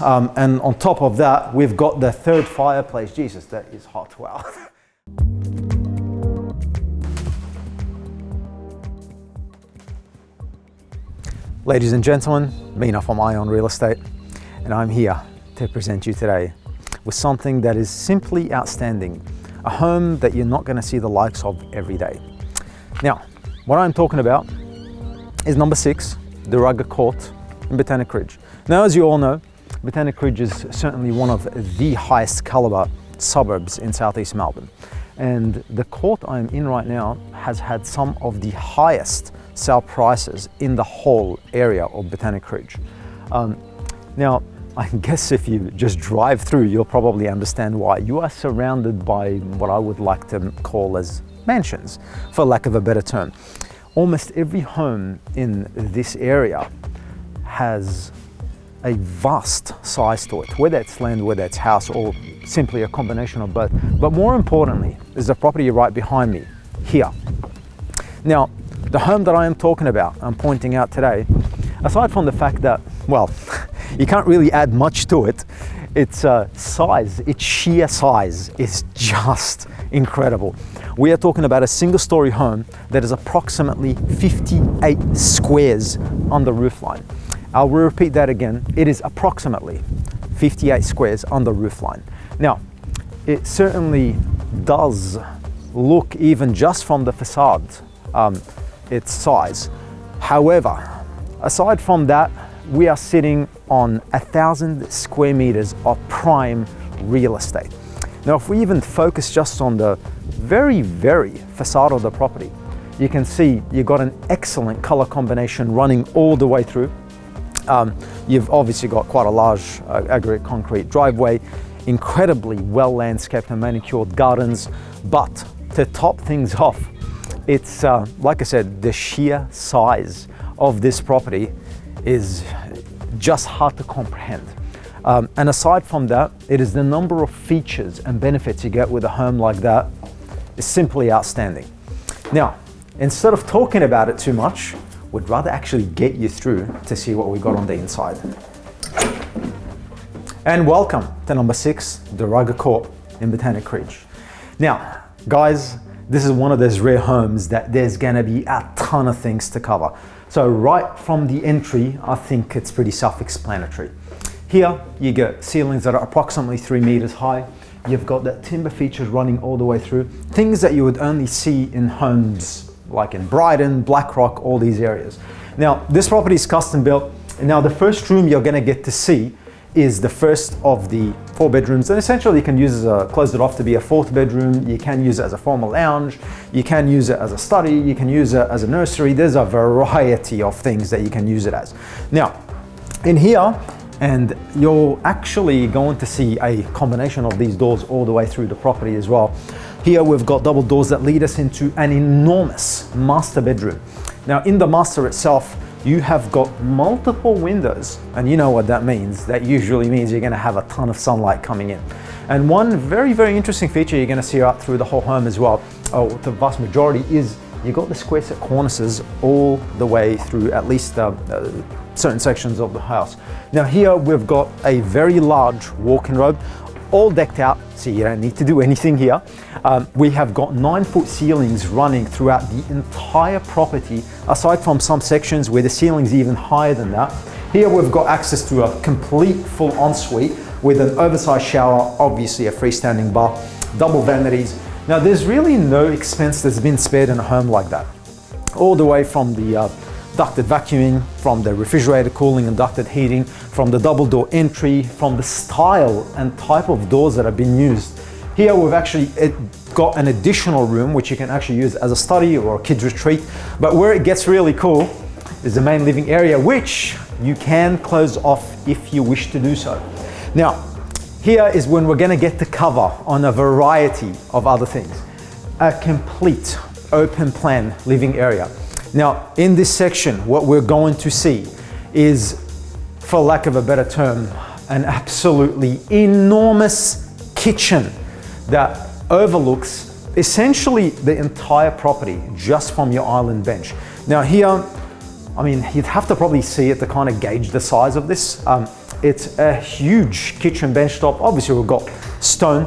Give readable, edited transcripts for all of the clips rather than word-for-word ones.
And on top of that, we've got the third fireplace. Jesus, that is hot, wow. Ladies and gentlemen, Mina from Ion Real Estate, and I'm here to present you today with something that is simply outstanding. A home that you're not gonna see the likes of every day. Now, what I'm talking about is number 6, Duraga Court in Botanic Ridge. Now, as you all know, Botanic Ridge is certainly one of the highest caliber suburbs in southeast Melbourne. And the court I'm in right now has had some of the highest sale prices in the whole area of Botanic Ridge. Now, I guess if you just drive through, you'll probably understand why. You are surrounded by what I would like to call as mansions, for lack of a better term. Almost every home in this area has a vast size to it, whether it's land, whether it's house, or simply a combination of both. But more importantly, is the property right behind me, here. Now, the home that I am talking about, I'm pointing out today, aside from the fact that, well, you can't really add much to it, its size, its sheer size is just incredible. We are talking about a single-story home that is approximately 58 squares on the roofline. I'll repeat that again. It is approximately 58 squares on the roofline. Now, it certainly does look, even just from the facade, its size. However, aside from that, we are sitting on 1,000 square meters of prime real estate. Now, if we even focus just on the very facade of the property, you can see you've got an excellent color combination running all the way through. You've obviously got quite a large aggregate concrete driveway, incredibly well landscaped and manicured gardens. But to top things off, it's like I said, the sheer size of this property is just hard to comprehend. And aside from that, it is the number of features and benefits you get with a home like that is simply outstanding. Now, instead of talking about it too much, we'd rather actually get you through to see what we got on the inside. And welcome to number 6, Duraga Court in Botanic Ridge. Now, guys, this is one of those rare homes that there's gonna be a ton of things to cover. So right from the entry, I think it's pretty self-explanatory. Here, you get ceilings that are approximately 3 meters high. You've got that timber features running all the way through, things that you would only see in homes like in Brighton, Blackrock, all these areas. Now, this property is custom built. And now the first room you're gonna get to see is the first of the 4 bedrooms. And essentially you can use close it off to be a 4th bedroom. You can use it as a formal lounge. You can use it as a study. You can use it as a nursery. There's a variety of things that you can use it as. Now, in here, and you're actually going to see a combination of these doors all the way through the property as well. Here we've got double doors that lead us into an enormous master bedroom. Now, in the master itself, you have got multiple windows, and you know what that means. That usually means you're gonna have a ton of sunlight coming in. And one very interesting feature you're gonna see out through the whole home as well, the vast majority, is you got the square set cornices all the way through at least certain sections of the house. Now here we've got a very large walk-in robe, all decked out, so you don't need to do anything here. We have got 9-foot ceilings running throughout the entire property, aside from some sections where the ceiling's even higher than that. Here we've got access to a complete full ensuite with an oversized shower, obviously a freestanding bar, double vanities. Now there's really no expense that's been spared in a home like that. All the way from the ducted vacuuming, from the refrigerator cooling and ducted heating, from the double door entry, from the style and type of doors that have been used. Here we've actually got an additional room which you can actually use as a study or a kids retreat. But where it gets really cool is the main living area, which you can close off if you wish to do so. Now, here is when we're gonna get to cover on a variety of other things. A complete open plan living area. Now, in this section, what we're going to see is, for lack of a better term, an absolutely enormous kitchen that overlooks essentially the entire property just from your island bench. Now here, I mean, you'd have to probably see it to kind of gauge the size of this. it's a huge kitchen bench top. Obviously we've got stone,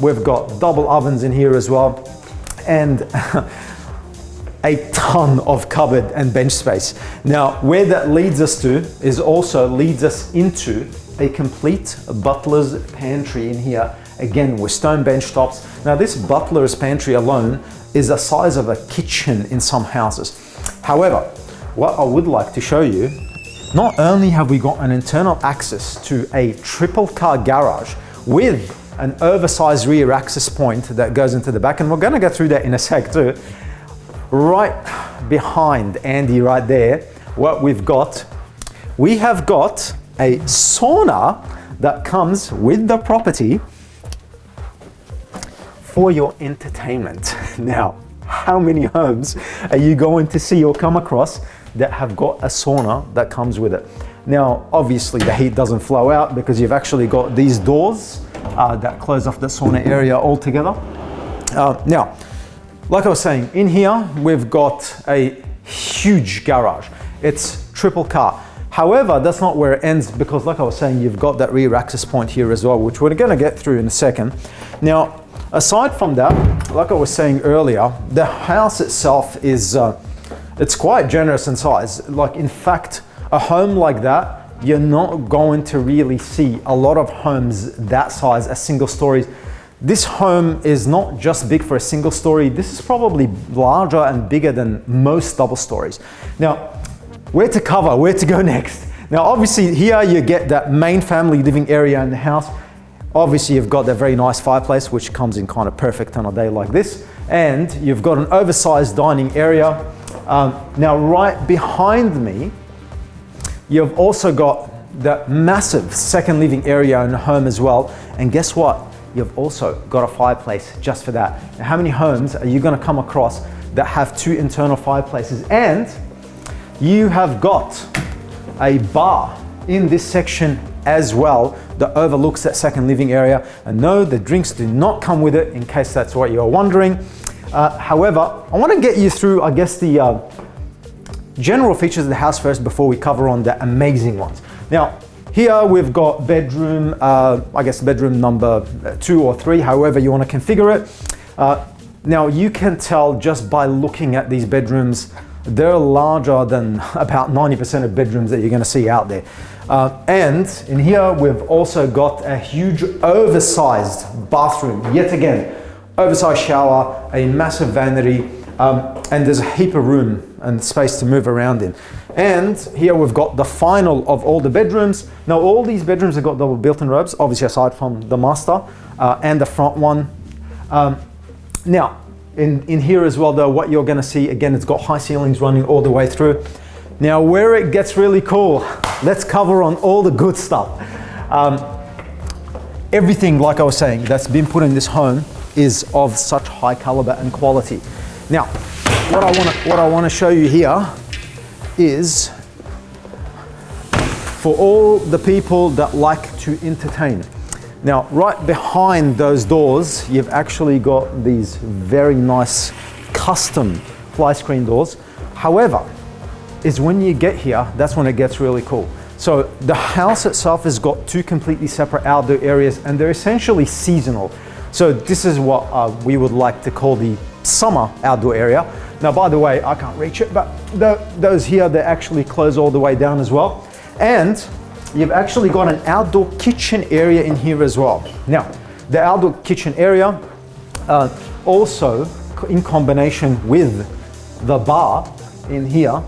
we've got double ovens in here as well, and a ton of cupboard and bench space. Now, where that leads us to is also leads us into a complete butler's pantry in here, again with stone bench tops. Now, this butler's pantry alone is the size of a kitchen in some houses. However, what I would like to show you, not only have we got an internal access to a triple car garage with an oversized rear access point that goes into the back, and we're going to go through that in a sec too. Right behind Andy right there, what we've got, we have got a sauna that comes with the property for your entertainment. Now, how many homes are you going to see or come across that have got a sauna that comes with it? Now, obviously the heat doesn't flow out because you've actually got these doors that close off the sauna area altogether. Now, like I was saying, in here we've got a huge garage. It's triple car. However, that's not where it ends, because like I was saying, you've got that rear access point here as well, which we're going to get through in a second. Now, aside from that, like I was saying earlier, the house itself is it's quite generous in size. Like, in fact, a home like that, you're not going to really see a lot of homes that size as single stories. This home is not just big for a single story. This is probably larger and bigger than most double stories. Now, where to cover, where to go next? Now, obviously here you get that main family living area in the house. Obviously you've got that very nice fireplace, which comes in kind of perfect on a day like this. And you've got an oversized dining area. Now, right behind me, you've also got that massive second living area in the home as well. And guess what? You've also got a fireplace just for that. Now, how many homes are you going to come across that have two internal fireplaces? And you have got a bar in this section as well that overlooks that second living area. And no, the drinks do not come with it, in case that's what you're wondering. However, I want to get you through, I guess, the general features of the house first before we cover on the amazing ones. Now, here we've got bedroom, I guess bedroom number 2 or 3, however you want to configure it. Now, you can tell just by looking at these bedrooms, they're larger than about 90% of bedrooms that you're going to see out there. And in here, we've also got a huge oversized bathroom. Yet again, oversized shower, a massive vanity, and there's a heap of room and space to move around in. And here we've got the final of all the bedrooms. Now, all these bedrooms have got double built-in robes, obviously aside from the master and the front one. Now, in here as well though, what you're going to see, again, it's got high ceilings running all the way through. Now, where it gets really cool, let's cover on all the good stuff. Everything, like I was saying, that's been put in this home is of such high caliber and quality. Now, what I want to show you here is for all the people that like to entertain. Now, right behind those doors, you've actually got these very nice custom fly screen doors. However, is when you get here, that's when it gets really cool. So the house itself has got 2 completely separate outdoor areas, and they're essentially seasonal. So this is what we would like to call the summer outdoor area. Now, by the way, I can't reach it, but those here, they actually close all the way down as well. And you've actually got an outdoor kitchen area in here as well. Now, the outdoor kitchen area also in combination with the bar in here,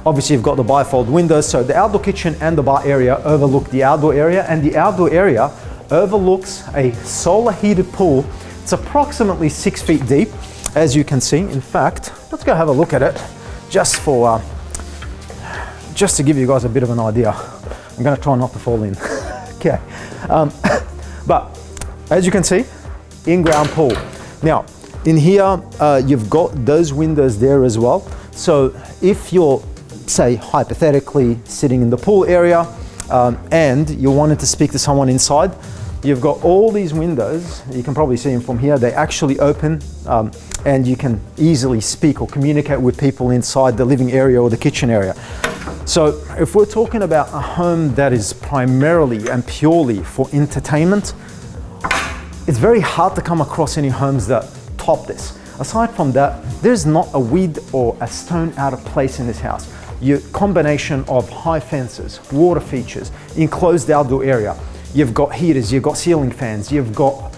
obviously you've got the bifold windows, so the outdoor kitchen and the bar area overlook the outdoor area, and the outdoor area overlooks a solar heated pool. It's approximately 6 feet deep, as you can see. In fact, let's go have a look at it just to give you guys a bit of an idea. I'm going to try not to fall in. Okay. But as you can see, in-ground pool. Now, in here, you've got those windows there as well. So if you're, say, hypothetically sitting in the pool area and you wanted to speak to someone inside, you've got all these windows. You can probably see them from here. They actually open and you can easily speak or communicate with people inside the living area or the kitchen area. So if we're talking about a home that is primarily and purely for entertainment, it's very hard to come across any homes that top this. Aside from that, there's not a weed or a stone out of place in this house. Your combination of high fences, water features, enclosed outdoor area. You've got heaters, you've got ceiling fans, you've got,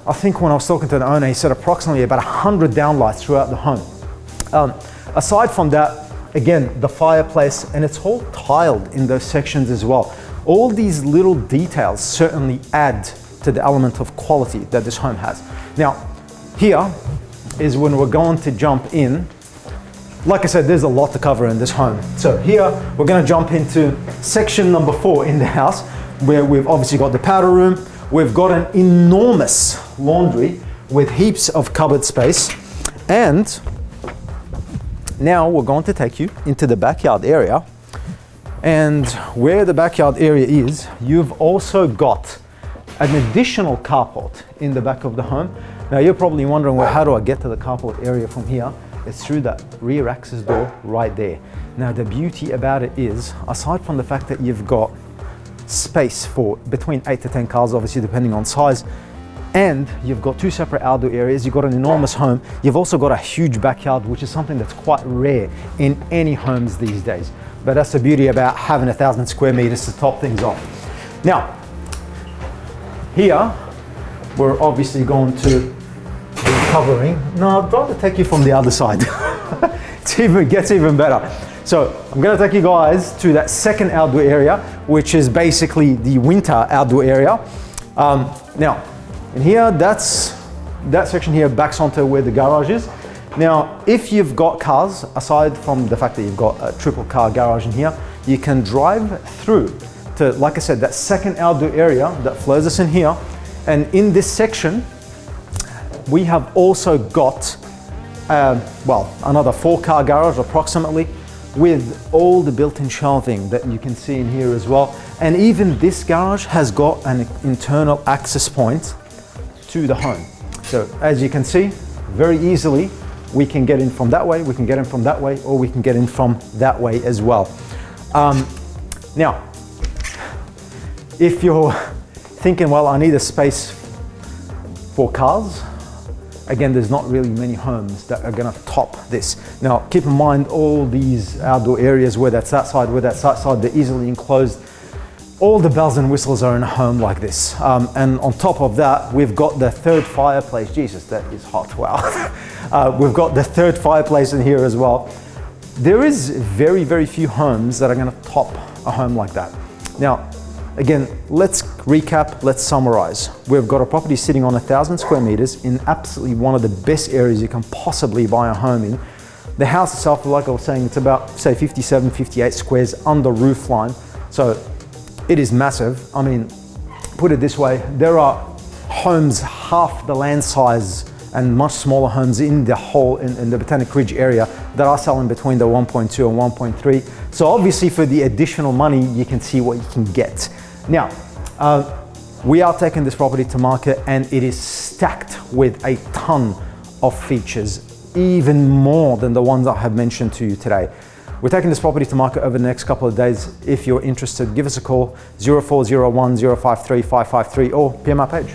I think when I was talking to the owner, he said approximately about 100 downlights throughout the home. Aside from that, again, the fireplace, and it's all tiled in those sections as well. All these little details certainly add to the element of quality that this home has. Now, here is when we're going to jump in. Like I said, there's a lot to cover in this home. So here, we're gonna jump into section number 4 in the house, where we've obviously got the powder room. We've got an enormous laundry with heaps of cupboard space. And now we're going to take you into the backyard area. And where the backyard area is, you've also got an additional carport in the back of the home. Now you're probably wondering, well, how do I get to the carport area from here? It's through that rear access door right there. Now the beauty about it is, aside from the fact that you've got space for between 8 to 10 cars, obviously depending on size, and you've got 2 separate outdoor areas, you've got an enormous home, you've also got a huge backyard, which is something that's quite rare in any homes these days. But that's the beauty about having 1,000 square meters to top things off. Now, here, we're obviously going to be covering. No, I'd rather take you from the other side. It gets even better. So I'm gonna take you guys to that second outdoor area, which is basically the winter outdoor area. Now, in here, that section here backs onto where the garage is. Now, if you've got cars, aside from the fact that you've got a triple car garage in here, you can drive through to, like I said, that second outdoor area that flows us in here. And in this section, we have also got, another 4-car garage approximately, with all the built-in shelving that you can see in here as well. And even this garage has got an internal access point to the home. So as you can see, very easily, we can get in from that way, we can get in from that way, or we can get in from that way as well. Now, if you're thinking, well, I need a space for cars, again, there's not really many homes that are gonna top this. Now, keep in mind all these outdoor areas, where that's that side, where that's that side, they're easily enclosed. All the bells and whistles are in a home like this. And on top of that, we've got the third fireplace. Jesus, that is hot, wow. We've got the third fireplace in here as well. There is very, very few homes that are gonna top a home like that. Now, again, let's recap, let's summarize. We've got a property sitting on 1,000 square meters in absolutely one of the best areas you can possibly buy a home in. The house itself, like I was saying, it's about, say, 57, 58 squares under roof line. So it is massive. I mean, put it this way, there are homes half the land size and much smaller homes in the whole, in the Botanic Ridge area that are selling between the 1.2 and 1.3. So obviously for the additional money, you can see what you can get. Now, we are taking this property to market, and it is stacked with a ton of features, even more than the ones I have mentioned to you today. We're taking this property to market over the next couple of days. If you're interested, give us a call, 0401 053 553, or PM our page.